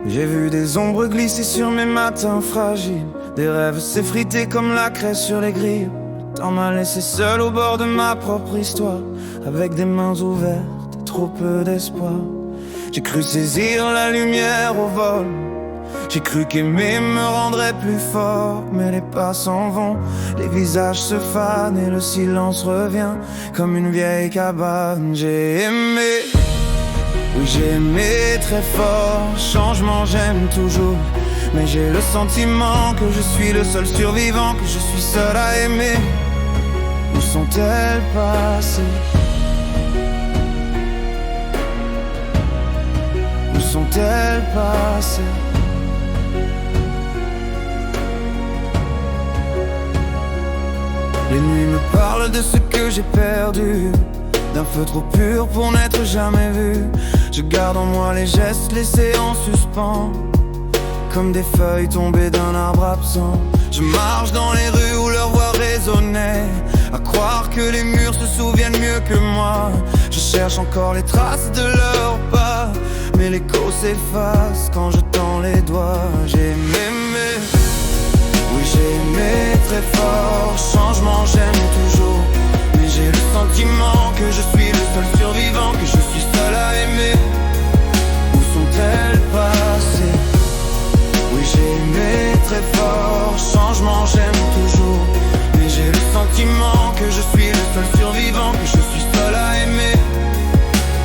J'ai vu des ombres glisser sur mes matins fragiles, des rêves s'effriter comme la craie sur les grilles. Le temps m'a laissé seul au bord de ma propre histoire, avec des mains ouvertes et trop peu d'espoir. J'ai cru saisir la lumière au vol, j'ai cru qu'aimer me rendrait plus fort. Mais les pas s'en vont, les visages se fanent et le silence revient comme une vieille cabane. J'ai aimé, oui j'ai aimé très fort. Changement j'aime toujours, mais j'ai le sentiment que je suis le seul survivant, que je suis seul à aimer. Où sont-elles passées? Où sont-elles passées? Les nuits me parlent de ce que j'ai perdu, d'un feu trop pur pour n'être jamais vu. Je garde en moi les gestes laissés en suspens, comme des feuilles tombées d'un arbre absent. Je marche dans les rues où leur voix résonnait, à croire que les murs se souviennent mieux que moi. Je cherche encore les traces de leurs pas, mais l'écho s'efface quand je tends les doigts. J'ai aimé, oui j'ai aimé très fort. Changement j'aime toujours, mais j'ai le sentiment que je suis le seul survivant, que je suis seul à aimer. Où sont-elles passées? Oui j'ai aimé très fort. Changement j'aime toujours, mais j'ai le sentiment que je suis le seul survivant, que je suis seul à aimer.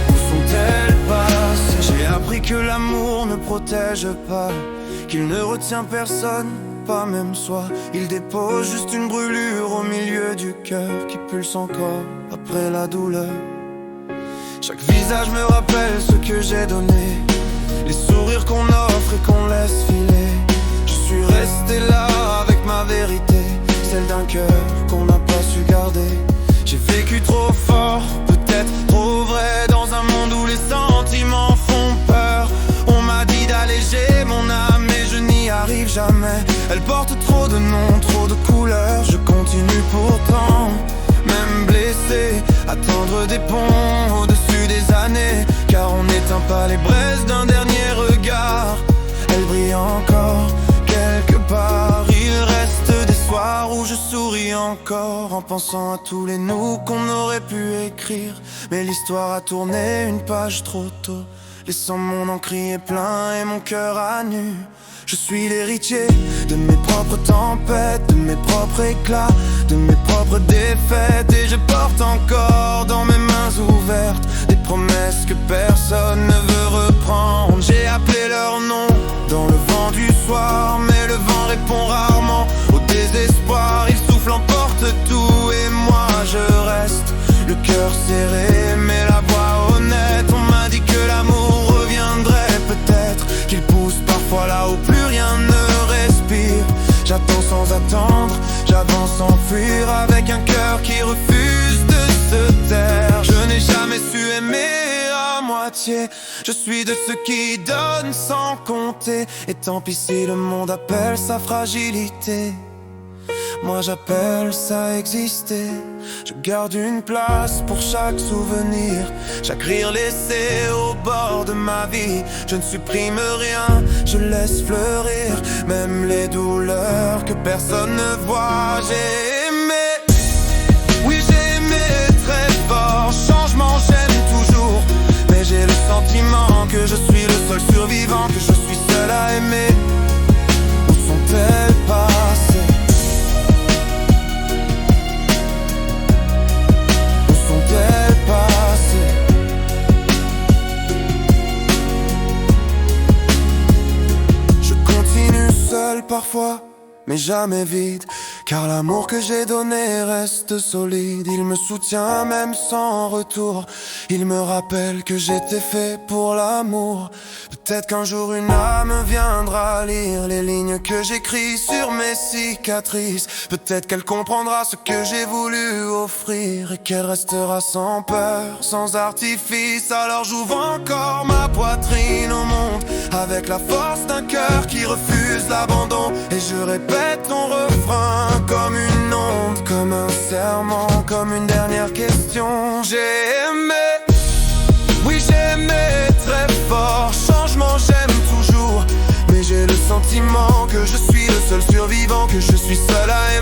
Où sont-elles passées? J'ai appris que l'amour ne protège pas, qu'il ne retient personne, pas même soi. Il dépose juste une brûlure au milieu du cœur qui pulse encore après la douleur. Chaque visage me rappelle ce que j'ai donné, les sourires qu'on offre et qu'on laisse filer. Je suis resté là avec ma vérité, celle d'un cœur qu'on n'a pas su garder. J'ai vécu trop fort, peut-être trop vrai, dans un monde où les sentiments font peur. On m'a dit d'alléger mon âme, mais je n'y arrive jamais. Elle porte trop de noms, trop de couleurs. Je continue pourtant, même blessé, à tendre des ponts au-dessus des années. Car on n'éteint pas les braises d'un dernier regard. Elle brille encore quelque part. Il reste des soirs où je souris encore, en pensant à tous les nous qu'on aurait pu écrire. Mais l'histoire a tourné une page trop tôt, laissant mon encrier plein et mon cœur à nu. Je suis l'héritier de mes propres tempêtes, de mes propres éclats, de mes propres défaites. Et je porte encore dans mes mains ouvertes des promesses que personne ne veut reprendre. J'ai appelé leur nom dans le vent du soir, mais le vent répond rarement au désespoir. Il souffle, emporte tout et moi je reste, le cœur serré mais la voix honnête. On m'a dit que l'amour reviendrait peut-être, qu'il pousse parfois là où plus rien ne respire. J'attends sans attendre, j'avance sans fuir, avec un cœur qui refuse de se taire. Je n'ai jamais su aimer à moitié, je suis de ceux qui donnent sans compter. Et tant pis si le monde appelle ça fragilité, moi j'appelle ça exister. Je garde une place pour chaque souvenir, chaque rire laissé au bord de ma vie. Je ne supprime rien, je laisse fleurir même les douleurs que personne ne voit. J'ai aimé, oui j'ai aimé très fort. Changement j'aime toujours, mais j'ai le sentiment que je suis le seul survivant, que je suis seul à aimer. Où sont-elles passées? Parfois, mais jamais vide, car l'amour que j'ai donné reste solide. Il me soutient même sans retour, il me rappelle que j'étais fait pour l'amour. Peut-être qu'un jour une âme viendra lire les lignes que j'écris sur mes cicatrices. Peut-être qu'elle comprendra ce que j'ai voulu offrir, et qu'elle restera sans peur, sans artifice. Alors j'ouvre encore ma poitrine au monde, avec la force d'un cœur qui refuse l'abandon. Et je répète ton refrain comme une onde, comme un serment, comme une dernière question. J'ai aimé, oui j'ai aimé très fort. Changement j'aime toujours, vivant que je suis seul à